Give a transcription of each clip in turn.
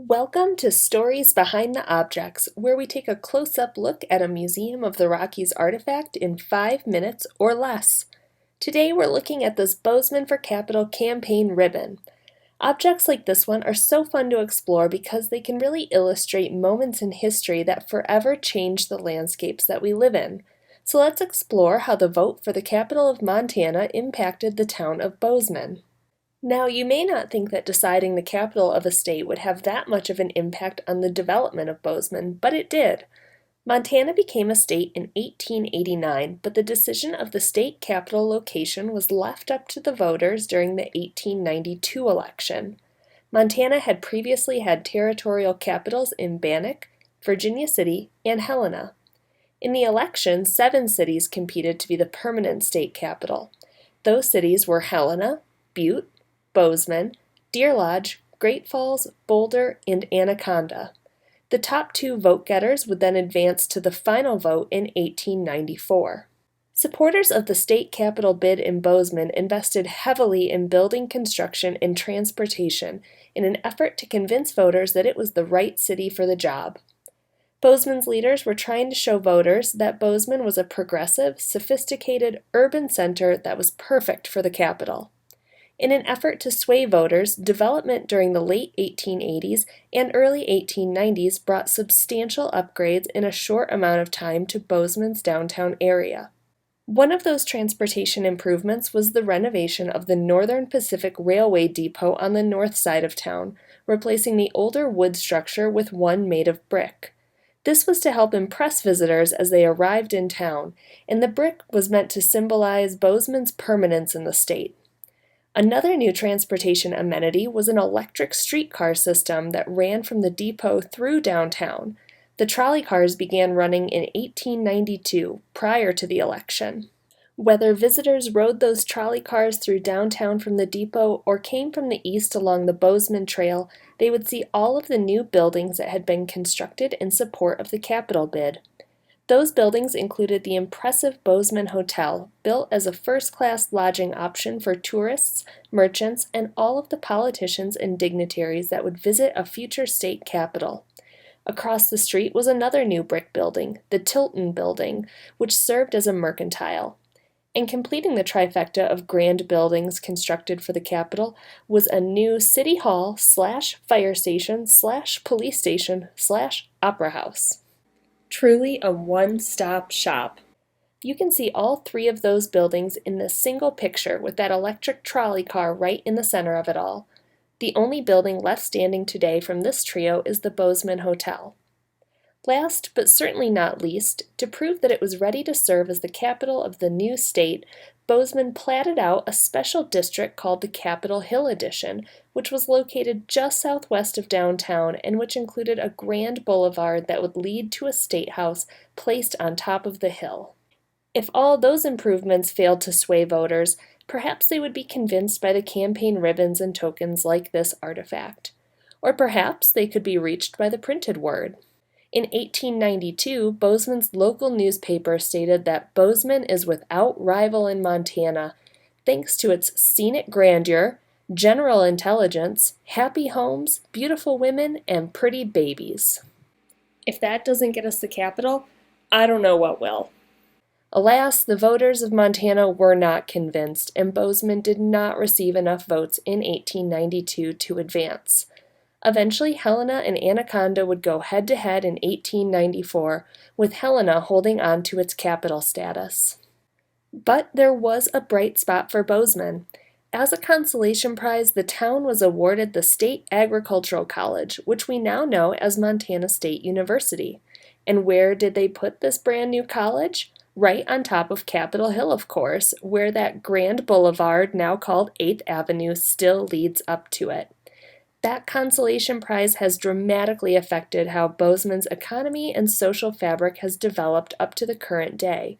Welcome to Stories Behind the Objects, where we take a close-up look at a Museum of the Rockies artifact in 5 minutes or less. Today we're looking at this Bozeman for Capital campaign ribbon. Objects like this one are so fun to explore because they can really illustrate moments in history that forever change the landscapes that we live in. So let's explore how the vote for the capital of Montana impacted the town of Bozeman. Now, you may not think that deciding the capital of a state would have that much of an impact on the development of Bozeman, but it did. Montana became a state in 1889, but the decision of the state capital location was left up to the voters during the 1892 election. Montana had previously had territorial capitals in Bannock, Virginia City, and Helena. In the election, 7 cities competed to be the permanent state capital. Those cities were Helena, Butte, Bozeman, Deer Lodge, Great Falls, Boulder, and Anaconda. The top 2 vote-getters would then advance to the final vote in 1894. Supporters of the state capital bid in Bozeman invested heavily in building construction and transportation in an effort to convince voters that it was the right city for the job. Bozeman's leaders were trying to show voters that Bozeman was a progressive, sophisticated, urban center that was perfect for the capital. In an effort to sway voters, development during the late 1880s and early 1890s brought substantial upgrades in a short amount of time to Bozeman's downtown area. One of those transportation improvements was the renovation of the Northern Pacific Railway depot on the north side of town, replacing the older wood structure with one made of brick. This was to help impress visitors as they arrived in town, and the brick was meant to symbolize Bozeman's permanence in the state. Another new transportation amenity was an electric streetcar system that ran from the depot through downtown. The trolley cars began running in 1892, prior to the election. Whether visitors rode those trolley cars through downtown from the depot or came from the east along the Bozeman Trail, they would see all of the new buildings that had been constructed in support of the capital bid. Those buildings included the impressive Bozeman Hotel, built as a first-class lodging option for tourists, merchants, and all of the politicians and dignitaries that would visit a future state capital. Across the street was another new brick building, the Tilton Building, which served as a mercantile. And completing the trifecta of grand buildings constructed for the capital was a new city hall/fire station/police station/opera house. Truly a one-stop shop. You can see all 3 of those buildings in this single picture with that electric trolley car right in the center of it all. The only building left standing today from this trio is the Bozeman Hotel. Last, but certainly not least, to prove that it was ready to serve as the capital of the new state, Bozeman platted out a special district called the Capitol Hill Edition, which was located just southwest of downtown and which included a grand boulevard that would lead to a state house placed on top of the hill. If all those improvements failed to sway voters, perhaps they would be convinced by the campaign ribbons and tokens like this artifact. Or perhaps they could be reached by the printed word. In 1892, Bozeman's local newspaper stated that Bozeman is without rival in Montana, thanks to its scenic grandeur, general intelligence, happy homes, beautiful women, and pretty babies. If that doesn't get us the capital, I don't know what will. Alas, the voters of Montana were not convinced, and Bozeman did not receive enough votes in 1892 to advance. Eventually, Helena and Anaconda would go head-to-head in 1894, with Helena holding on to its capital status. But there was a bright spot for Bozeman. As a consolation prize, the town was awarded the State Agricultural College, which we now know as Montana State University. And where did they put this brand new college? Right on top of Capitol Hill, of course, where that grand boulevard, now called 8th Avenue, still leads up to it. That consolation prize has dramatically affected how Bozeman's economy and social fabric has developed up to the current day,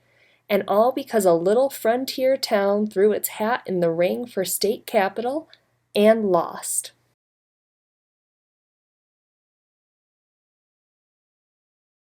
and all because a little frontier town threw its hat in the ring for state capital and lost.